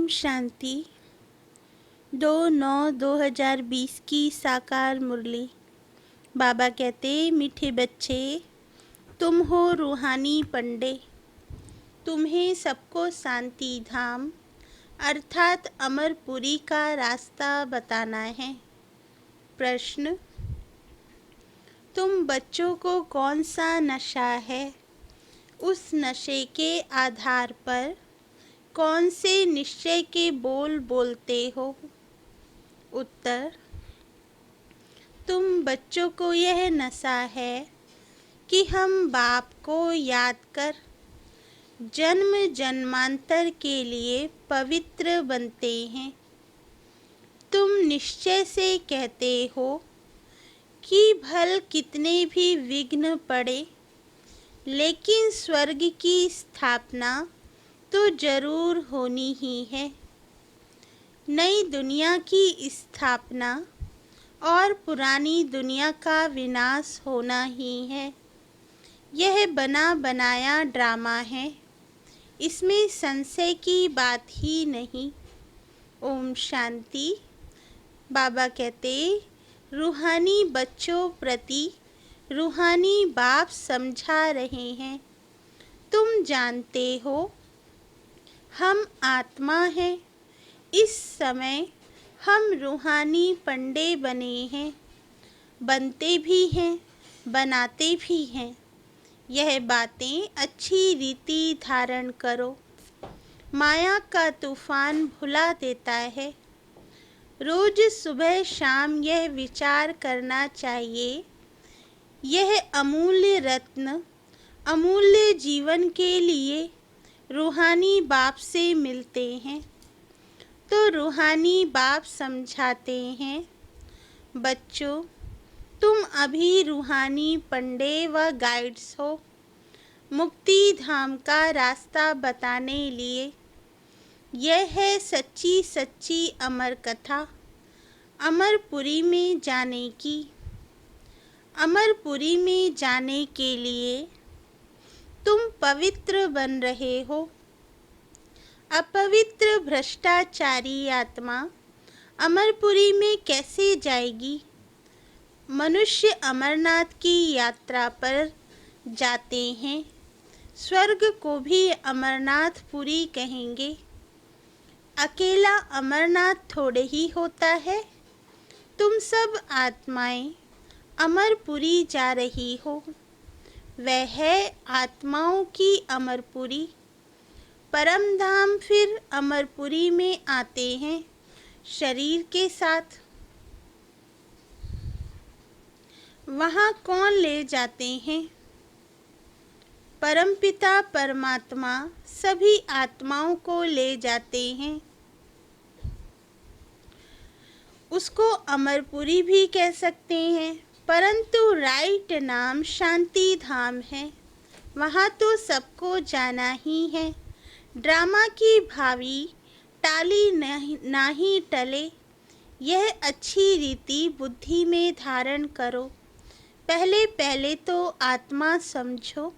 ओम शांति। 2/9/2020 की साकार मुरली। बाबा कहते, मीठे बच्चे, तुम हो रूहानी पंडे। तुम्हें सबको शांति धाम अर्थात अमरपुरी का रास्ता बताना है। प्रश्न, तुम बच्चों को कौन सा नशा है, उस नशे के आधार पर कौन से निश्चय के बोल बोलते हो? उत्तर, तुम बच्चों को यह नशा है कि हम बाप को याद कर जन्म जन्मांतर के लिए पवित्र बनते हैं। तुम निश्चय से कहते हो कि भल कितने भी विघ्न पड़े, लेकिन स्वर्ग की स्थापना तो जरूर होनी ही है। नई दुनिया की स्थापना और पुरानी दुनिया का विनाश होना ही है। यह बना बनाया ड्रामा है, इसमें संशय की बात ही नहीं। ओम शांति। बाबा कहते, रूहानी बच्चों प्रति रूहानी बाप समझा रहे हैं। तुम जानते हो हम आत्मा हैं। इस समय हम रूहानी पंडे बने हैं, बनते भी हैं, बनाते भी हैं। यह बातें अच्छी रीति धारण करो। माया का तूफान भुला देता है। रोज सुबह शाम यह विचार करना चाहिए, यह अमूल्य रत्न अमूल्य जीवन के लिए रूहानी बाप से मिलते हैं। तो रूहानी बाप समझाते हैं, बच्चों, तुम अभी रूहानी पंडे व गाइड्स हो। मुक्ति धाम का रास्ता बताने लिए यह है सच्ची सच्ची अमर कथा। अमरपुरी में जाने की। अमरपुरी में जाने के लिए तुम पवित्र बन रहे हो। अपवित्र भ्रष्टाचारी आत्मा अमरपुरी में कैसे जाएगी? मनुष्य अमरनाथ की यात्रा पर जाते हैं। स्वर्ग को भी अमरनाथपुरी कहेंगे। अकेला अमरनाथ थोड़े ही होता है। तुम सब आत्माएं अमरपुरी जा रही हो। वह है आत्माओं की अमरपुरी। परम धाम फिर अमरपुरी में आते हैं शरीर के साथ। वहाँ कौन ले जाते हैं? परमपिता परमात्मा सभी आत्माओं को ले जाते हैं। उसको अमरपुरी भी कह सकते हैं, परंतु राइट नाम शांति धाम है। वहाँ तो सबको जाना ही है। ड्रामा की भावी टाली ना ही टले। यह अच्छी रीति बुद्धि में धारण करो। पहले पहले तो आत्मा समझो।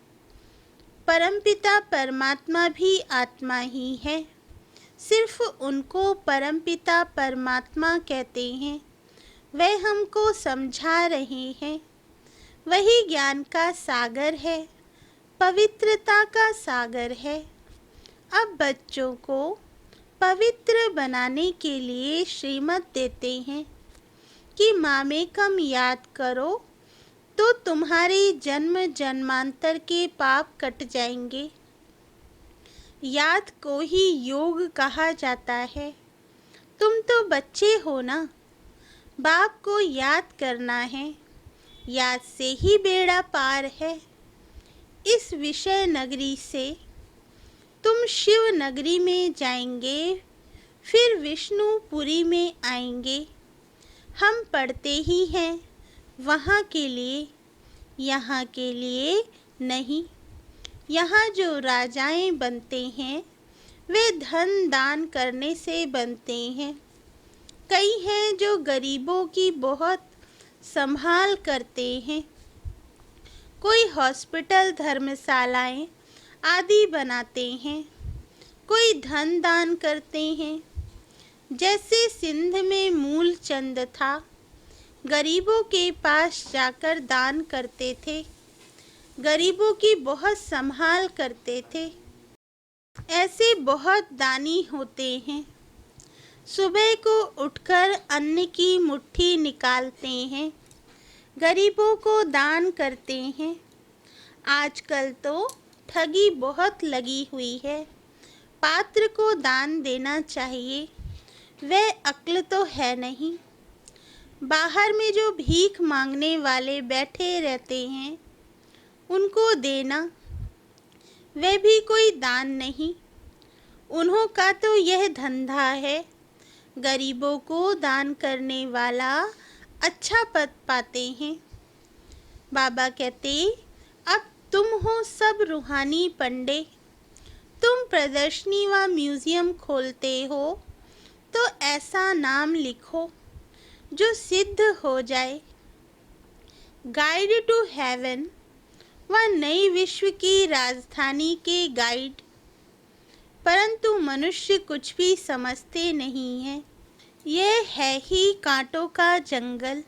परमपिता परमात्मा भी आत्मा ही है। सिर्फ उनको परमपिता परमात्मा कहते हैं। वह हमको समझा रहे हैं। वही ज्ञान का सागर है, पवित्रता का सागर है। अब बच्चों को पवित्र बनाने के लिए श्रीमत देते हैं कि मामेकम याद करो तो तुम्हारे जन्म जन्मांतर के पाप कट जाएंगे। याद को ही योग कहा जाता है। तुम तो बच्चे हो ना। बाप को याद करना है। याद से ही बेड़ा पार है। इस विषय नगरी से तुम शिव नगरी में जाएंगे, फिर विष्णुपुरी में आएंगे। हम पढ़ते ही हैं वहाँ के लिए, यहाँ के लिए नहीं। यहाँ जो राजाएं बनते हैं वे धन दान करने से बनते हैं। कई हैं जो गरीबों की बहुत संभाल करते हैं। कोई हॉस्पिटल धर्मशालाएं आदि बनाते हैं। कोई धन दान करते हैं। जैसे सिंध में मूल चंद था, गरीबों के पास जाकर दान करते थे, गरीबों की बहुत संभाल करते थे। ऐसे बहुत दानी होते हैं। सुबह को उठकर अन्न की मुट्ठी निकालते हैं, गरीबों को दान करते हैं। आजकल तो ठगी बहुत लगी हुई है। पात्र को दान देना चाहिए, वह अक्ल तो है नहीं। बाहर में जो भीख मांगने वाले बैठे रहते हैं, उनको देना, वह भी कोई दान नहीं। उन्हों का तो यह धंधा है। गरीबों को दान करने वाला अच्छा पद पाते हैं। बाबा कहते, अब तुम हो सब रूहानी पंडे। तुम प्रदर्शनी व म्यूजियम खोलते हो तो ऐसा नाम लिखो जो सिद्ध हो जाए। गाइड टू हेवन व नई विश्व की राजधानी के गाइड। परंतु मनुष्य कुछ भी समझते नहीं है। यह है ही कांटों का जंगल,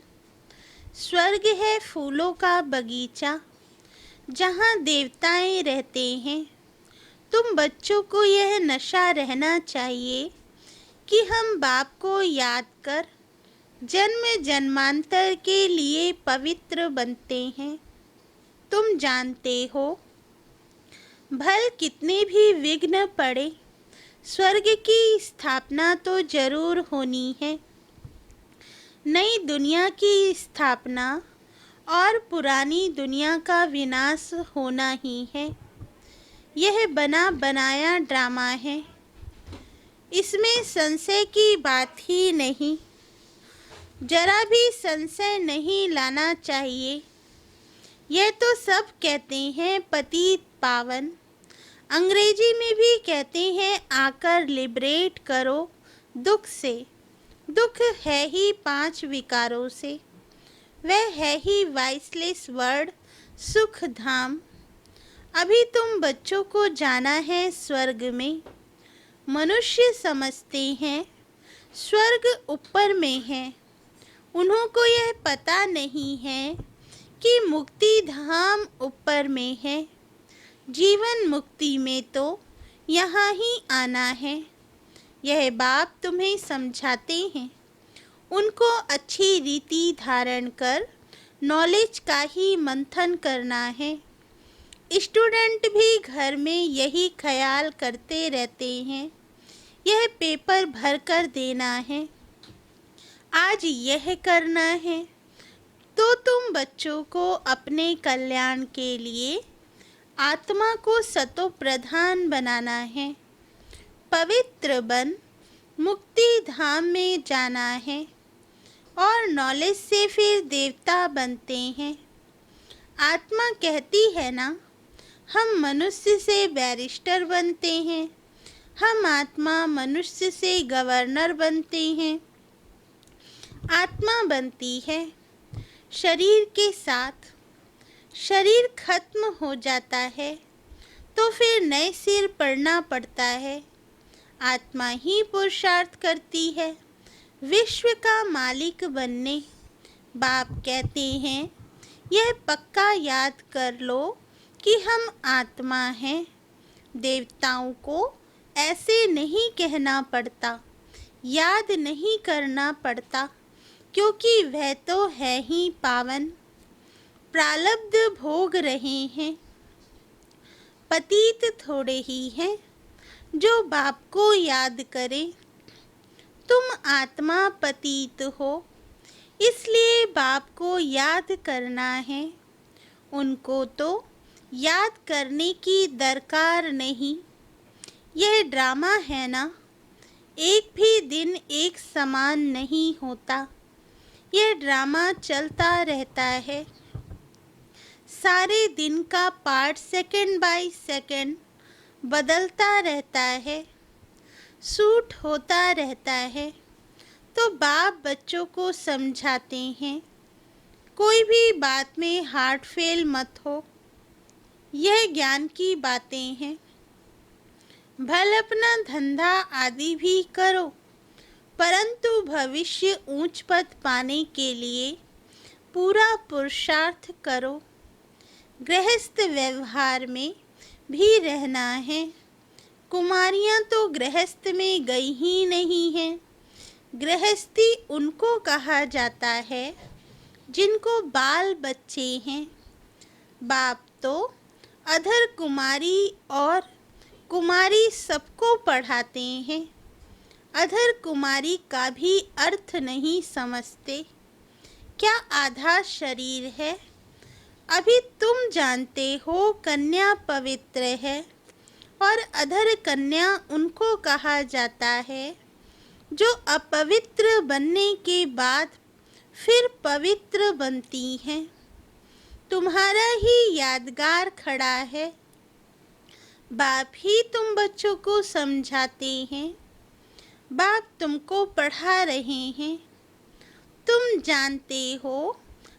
स्वर्ग है फूलों का बगीचा, जहाँ देवताएं रहते हैं। तुम बच्चों को यह नशा रहना चाहिए कि हम बाप को याद कर जन्म जन्मांतर के लिए पवित्र बनते हैं। तुम जानते हो, भल कितने भी विघ्न पड़े, स्वर्ग की स्थापना तो जरूर होनी है। नई दुनिया की स्थापना और पुरानी दुनिया का विनाश होना ही है। यह बना बनाया ड्रामा है, इसमें संशय की बात ही नहीं। जरा भी संशय नहीं लाना चाहिए। यह तो सब कहते हैं पतित पावन, अंग्रेजी में भी कहते हैं आकर लिबरेट करो दुख से। दुख है ही 5 विकारों से, वह है ही वाइसलेस वर्ड सुख धाम। अभी तुम बच्चों को जाना है स्वर्ग में। मनुष्य समझते हैं स्वर्ग ऊपर में है। उन्हों को यह पता नहीं है कि मुक्ति धाम ऊपर में है। जीवन मुक्ति में तो यहाँ ही आना है। यह बाप तुम्हें समझाते हैं। उनको अच्छी रीति धारण कर नॉलेज का ही मंथन करना है। स्टूडेंट भी घर में यही ख्याल करते रहते हैं, यह पेपर भर कर देना है, आज यह करना है। तो तुम बच्चों को अपने कल्याण के लिए आत्मा को सतो प्रधान बनाना है। पवित्र बन मुक्ति धाम में जाना है और नॉलेज से फिर देवता बनते हैं। आत्मा कहती है ना, हम मनुष्य से बैरिस्टर बनते हैं, हम आत्मा मनुष्य से गवर्नर बनते हैं। आत्मा बनती है शरीर के साथ। शरीर खत्म हो जाता है तो फिर नए सिर पड़ना पड़ता है। आत्मा ही पुरुषार्थ करती है विश्व का मालिक बनने। बाप कहते हैं, यह पक्का याद कर लो कि हम आत्मा हैं। देवताओं को ऐसे नहीं कहना पड़ता, याद नहीं करना पड़ता, क्योंकि वह तो है ही पावन। प्रारब्ध भोग रहे हैं। पतित थोड़े ही हैं जो बाप को याद करें। तुम आत्मा पतित हो, इसलिए बाप को याद करना है। उनको तो याद करने की दरकार नहीं। यह ड्रामा है ना, एक भी दिन एक समान नहीं होता। यह ड्रामा चलता रहता है। सारे दिन का पार्ट सेकंड बाय सेकंड बदलता रहता है, सूट होता रहता है। तो बाप बच्चों को समझाते हैं, कोई भी बात में हार्ट फेल मत हो। यह ज्ञान की बातें हैं। भल अपना धंधा आदि भी करो, परंतु भविष्य ऊंच पद पाने के लिए पूरा पुरुषार्थ करो। गृहस्थ व्यवहार में भी रहना है। कुमारियां तो गृहस्थ में गई ही नहीं हैं। गृहस्थी उनको कहा जाता है जिनको बाल बच्चे हैं। बाप तो अधर कुमारी और कुमारी सबको पढ़ाते हैं। अधर कुमारी का भी अर्थ नहीं समझते। क्या आधा शरीर है? अभी तुम जानते हो कन्या पवित्र है, और अधर कन्या उनको कहा जाता है जो अपवित्र बनने के बाद फिर पवित्र बनती हैं। तुम्हारा ही यादगार खड़ा है। बाप ही तुम बच्चों को समझाते हैं। बाप तुमको पढ़ा रहे हैं। तुम जानते हो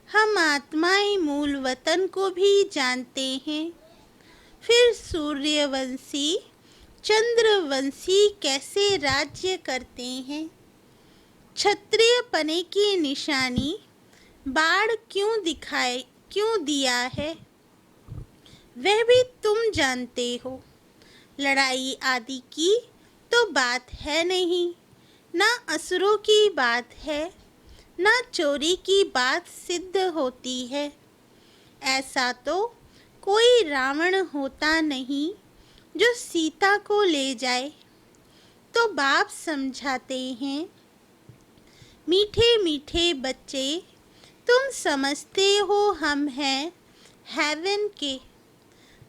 हम आत्माएं मूल वतन को भी जानते हैं। फिर सूर्यवंशी चंद्रवंशी कैसे राज्य करते हैं। क्षत्रिय पने की निशानी बाढ़ क्यों दिया है, वह भी तुम जानते हो। लड़ाई आदि की तो बात है नहीं, ना असुरों की बात है, ना चोरी की बात सिद्ध होती है। ऐसा तो कोई रावण होता नहीं जो सीता को ले जाए। तो बाप समझाते हैं, मीठे मीठे बच्चे, तुम समझते हो हम हैं हेवन के,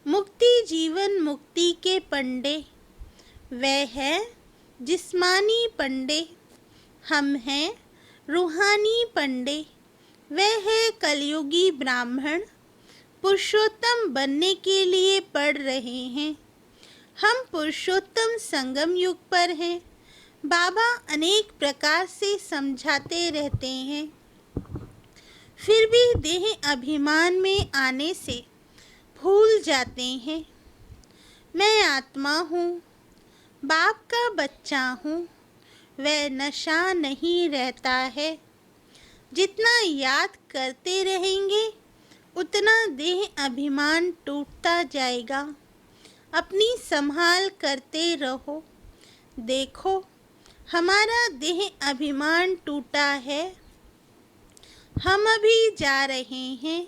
मुक्ति जीवन मुक्ति के पंडे। वह है जिस्मानी पंडे, हम हैं रूहानी पंडे। वह है कलयुगी ब्राह्मण, पुरुषोत्तम बनने के लिए पढ़ रहे हैं। हम पुरुषोत्तम संगम युग पर हैं। बाबा अनेक प्रकार से समझाते रहते हैं, फिर भी देह अभिमान में आने से भूल जाते हैं। मैं आत्मा हूँ, बाप का बच्चा हूँ। वह नशा नहीं रहता है। जितना याद करते रहेंगे उतना देह अभिमान टूटता जाएगा। अपनी संभाल करते रहो। देखो हमारा देह अभिमान टूटा है। हम अभी जा रहे हैं,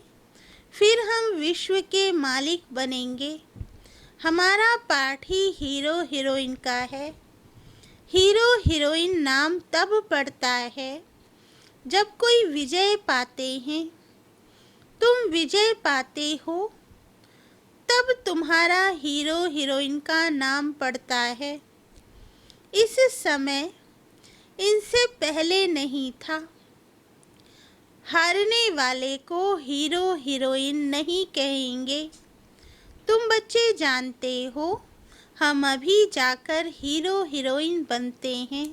फिर हम विश्व के मालिक बनेंगे। हमारा पाठ ही हीरो हीरोइन का है। हीरो हीरोइन नाम तब पड़ता है जब कोई विजय पाते हैं। तुम विजय पाते हो तब तुम्हारा हीरो हीरोइन का नाम पड़ता है। इस समय इनसे पहले नहीं था। हारने वाले को हीरो हीरोइन नहीं कहेंगे। तुम बच्चे जानते हो हम अभी जाकर हीरो हीरोइन बनते हैं।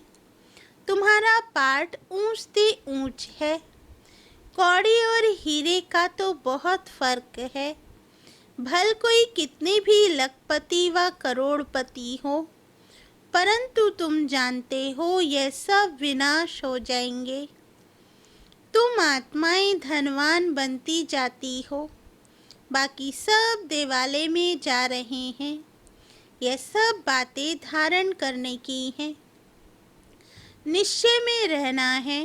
तुम्हारा पाठ ऊंच से ऊंच है। कौड़ी और हीरे का तो बहुत फर्क है। भल कोई कितने भी लखपति व करोड़पति हो, परंतु तुम जानते हो यह सब विनाश हो जाएंगे। तुम आत्माएं धनवान बनती जाती हो, बाकी सब देवालय में जा रहे हैं। यह सब बातें धारण करने की हैं। निश्चय में रहना है।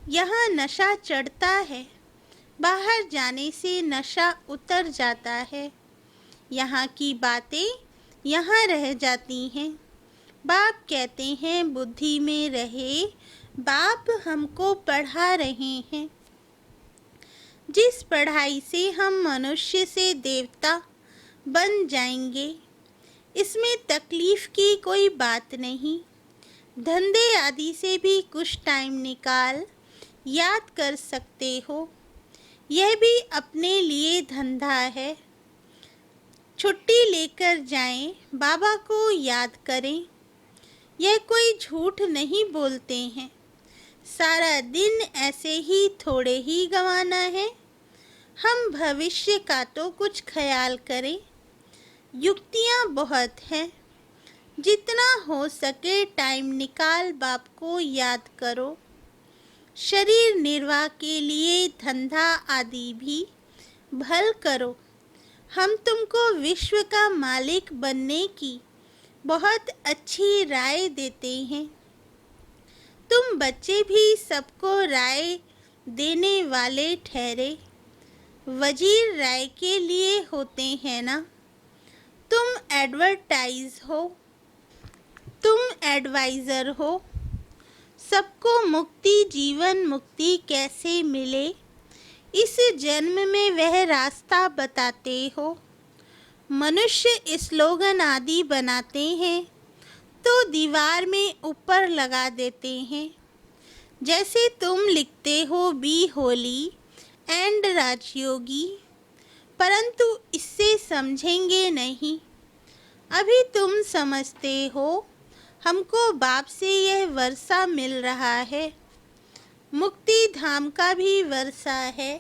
यहाँ नशा चढ़ता है, बाहर जाने से नशा उतर जाता है। यहाँ की बातें यहाँ रह जाती हैं। बाप कहते हैं बुद्धि में रहे। बाप हमको पढ़ा रहे हैं। जिस पढ़ाई से हम मनुष्य से देवता बन जाएंगे, इसमें तकलीफ की कोई बात नहीं। धंधे आदि से भी कुछ टाइम निकाल याद कर सकते हो। यह भी अपने लिए धंधा है। छुट्टी लेकर जाएं, बाबा को याद करें। यह कोई झूठ नहीं बोलते हैं। सारा दिन ऐसे ही थोड़े ही गंवाना है। हम भविष्य का तो कुछ ख्याल करें। युक्तियाँ बहुत हैं। जितना हो सके टाइम निकाल बाप को याद करो। शरीर निर्वाह के लिए धंधा आदि भी भल करो। हम तुमको विश्व का मालिक बनने की बहुत अच्छी राय देते हैं। तुम बच्चे भी सबको राय देने वाले ठहरे। वजीर राय के लिए होते हैं ना। तुम एडवर्टाइज हो, तुम एडवाइज़र हो। सबको मुक्ति जीवन मुक्ति कैसे मिले, इस जन्म में वह रास्ता बताते हो। मनुष्य स्लोगन आदि बनाते हैं तो दीवार में ऊपर लगा देते हैं। जैसे तुम लिखते हो बी होली एंड राजयोगी, परंतु इससे समझेंगे नहीं। अभी तुम समझते हो हमको बाप से यह वर्षा मिल रहा है, मुक्ति धाम का भी वर्षा है।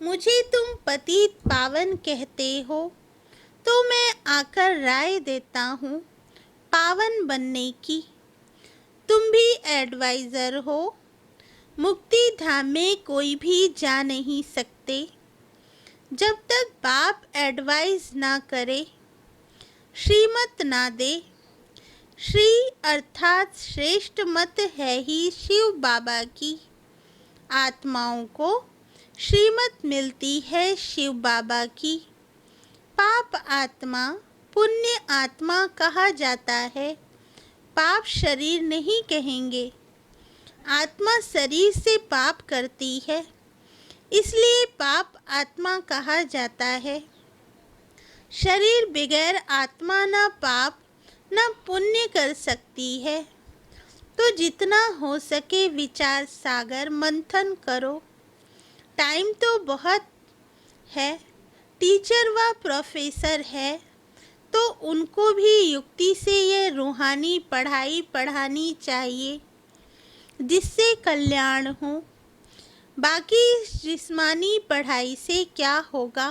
मुझे तुम पतित पावन कहते हो तो मैं आकर राय देता हूँ पावन बनने की। तुम भी एडवाइज़र हो। मुक्ति धाम में कोई भी जा नहीं सकते जब तक बाप एडवाइस ना करे, श्रीमत ना दे। श्री अर्थात श्रेष्ठ मत है ही शिव बाबा की। आत्माओं को श्रीमत मिलती है शिव बाबा की। पाप आत्मा पुण्य आत्मा कहा जाता है, पाप शरीर नहीं कहेंगे। आत्मा शरीर से पाप करती है, इसलिए पाप आत्मा कहा जाता है। शरीर बगैर आत्मा ना पाप न पुण्य कर सकती है। तो जितना हो सके विचार सागर मंथन करो। टाइम तो बहुत है। टीचर व प्रोफेसर है तो उनको भी युक्ति से ये रूहानी पढ़ाई पढ़ानी चाहिए जिससे कल्याण हो। बाकी जिस्मानी पढ़ाई से क्या होगा।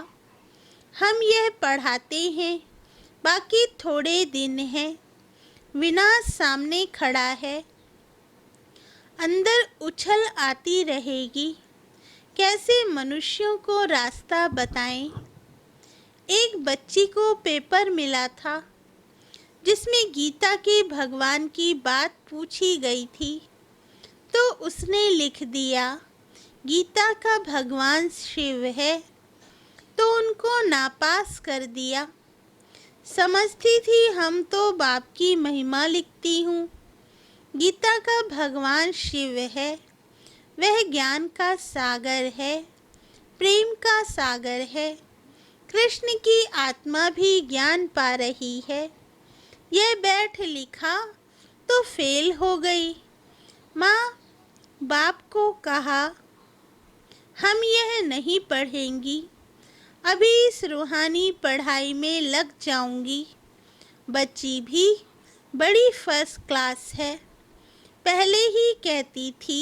हम यह पढ़ाते हैं, बाकी थोड़े दिन हैं, विनाश सामने खड़ा है। अंदर उछल आती रहेगी, कैसे मनुष्यों को रास्ता बताएं। एक बच्ची को पेपर मिला था जिसमें गीता के भगवान की बात पूछी गई थी, तो उसने लिख दिया गीता का भगवान शिव है, तो उनको नापास कर दिया। समझती थी हम तो बाप की महिमा लिखती हूँ। गीता का भगवान शिव है, वह ज्ञान का सागर है, प्रेम का सागर है। कृष्ण की आत्मा भी ज्ञान पा रही है। यह बैठ लिखा तो फेल हो गई। माँ बाप को कहा हम यह नहीं पढ़ेंगी, अभी इस रूहानी पढ़ाई में लग जाऊंगी। बच्ची भी बड़ी फर्स्ट क्लास है, पहले ही कहती थी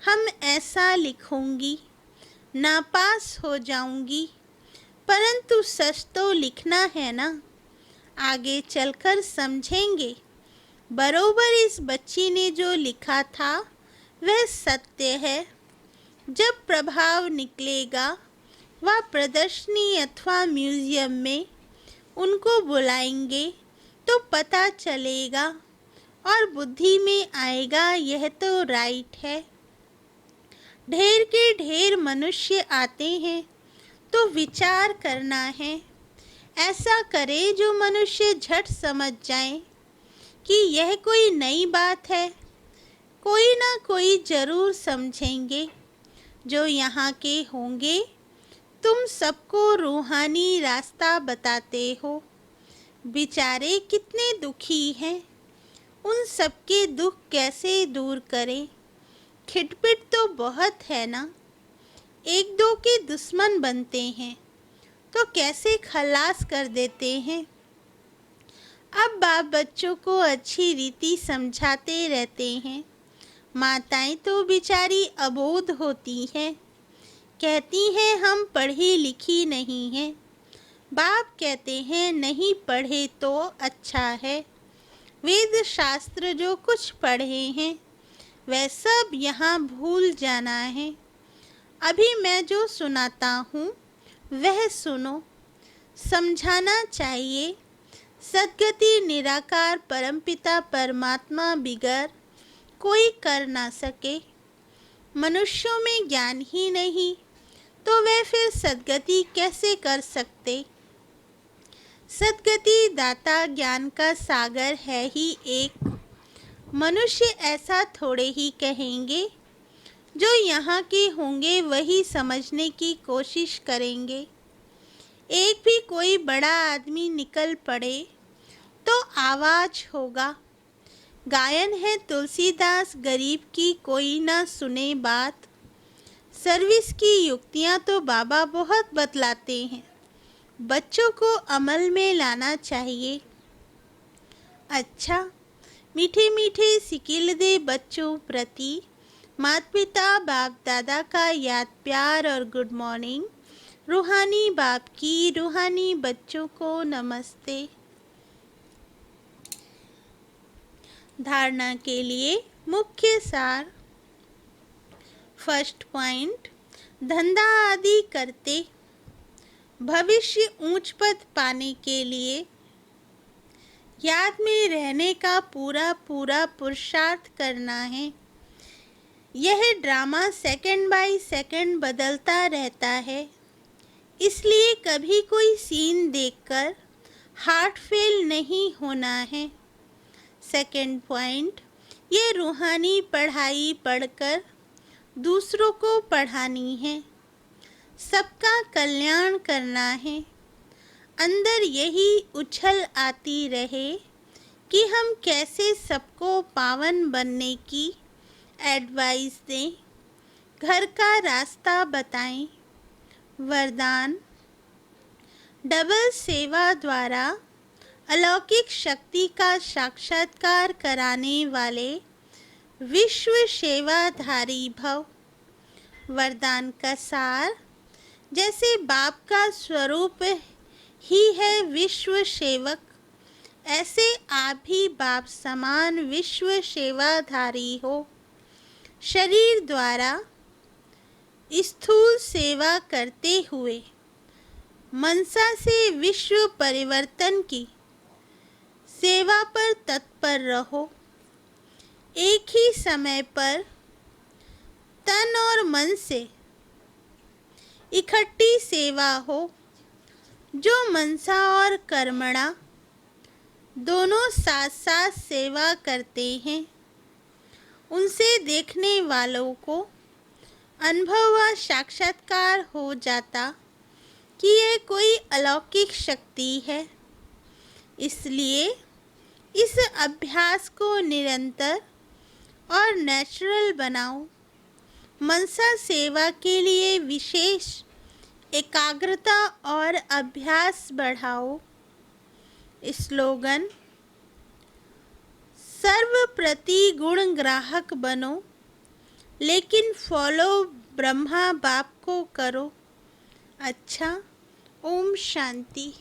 हम ऐसा लिखूंगी, नापास हो जाऊंगी, परंतु सच तो लिखना है ना, आगे चलकर समझेंगे। बरोबर इस बच्ची ने जो लिखा था वह सत्य है। जब प्रभाव निकलेगा वह प्रदर्शनी अथवा म्यूजियम में उनको बुलाएंगे तो पता चलेगा और बुद्धि में आएगा यह तो राइट है। ढेर के ढेर मनुष्य आते हैं तो विचार करना है। ऐसा करे जो मनुष्य झट समझ जाए कि यह कोई नई बात है। कोई ना कोई जरूर समझेंगे जो यहाँ के होंगे। तुम सबको रूहानी रास्ता बताते हो। बेचारे कितने दुखी हैं, उन सबके दुख कैसे दूर करें। खिटपिट तो बहुत है ना। एक दो के दुश्मन बनते हैं तो कैसे खलास कर देते हैं। अब बाप बच्चों को अच्छी रीति समझाते रहते हैं। माताएं तो बेचारी अबोध होती हैं, कहती हैं हम पढ़ी लिखी नहीं हैं। बाप कहते हैं नहीं पढ़े तो अच्छा है, वेद शास्त्र जो कुछ पढ़े हैं वह सब यहाँ भूल जाना है। अभी मैं जो सुनाता हूँ वह सुनो, समझाना चाहिए। सद्गति निराकार परमपिता परमात्मा बिगर कोई कर ना सके। मनुष्यों में ज्ञान ही नहीं तो वे फिर सद्गति कैसे कर सकते। सद्गति दाता ज्ञान का सागर है ही एक। मनुष्य ऐसा थोड़े ही कहेंगे, जो यहाँ के होंगे वही समझने की कोशिश करेंगे। एक भी कोई बड़ा आदमी निकल पड़े तो आवाज होगा। गायन है तुलसीदास गरीब की कोई ना सुने बात। सर्विस की युक्तियाँ तो बाबा बहुत बतलाते हैं, बच्चों को अमल में लाना चाहिए। अच्छा, मीठे मीठे सिकिल दे बच्चों प्रति माता पिता बाप दादा का याद प्यार और गुड मॉर्निंग। रूहानी बाप की रूहानी बच्चों को नमस्ते। धारणा के लिए मुख्य सार। फर्स्ट पॉइंट, धंधा आदि करते भविष्य ऊंच पद पाने के लिए याद में रहने का पूरा पूरा पुरुषार्थ करना है। यह ड्रामा सेकंड बाय सेकंड बदलता रहता है, इसलिए कभी कोई सीन देखकर हार्ट फेल नहीं होना है। सेकंड पॉइंट, ये रूहानी पढ़ाई पढ़कर दूसरों को पढ़ानी है, सबका कल्याण करना है। अंदर यही उछल आती रहे कि हम कैसे सबको पावन बनने की एडवाइस दें, घर का रास्ता बताएं। वरदान, डबल सेवा द्वारा अलौकिक शक्ति का साक्षात्कार कराने वाले विश्व सेवाधारी भव। वरदान का सार, जैसे बाप का स्वरूप ही है विश्व सेवक, ऐसे आप भी बाप समान विश्व सेवाधारी हो। शरीर द्वारा स्थूल सेवा करते हुए मनसा से विश्व परिवर्तन की सेवा पर तत्पर रहो। एक ही समय पर तन और मन से इकट्ठी सेवा हो। जो मनसा और कर्मणा दोनों साथ साथ सेवा करते हैं, उनसे देखने वालों को अनुभव व साक्षात्कार हो जाता कि यह कोई अलौकिक शक्ति है। इसलिए इस अभ्यास को निरंतर और नेचुरल बनाओ। मनसा सेवा के लिए विशेष एकाग्रता और अभ्यास बढ़ाओ। स्लोगन, सर्व प्रति गुण ग्राहक बनो, लेकिन फॉलो ब्रह्मा बाप को करो। अच्छा, ओम शांति।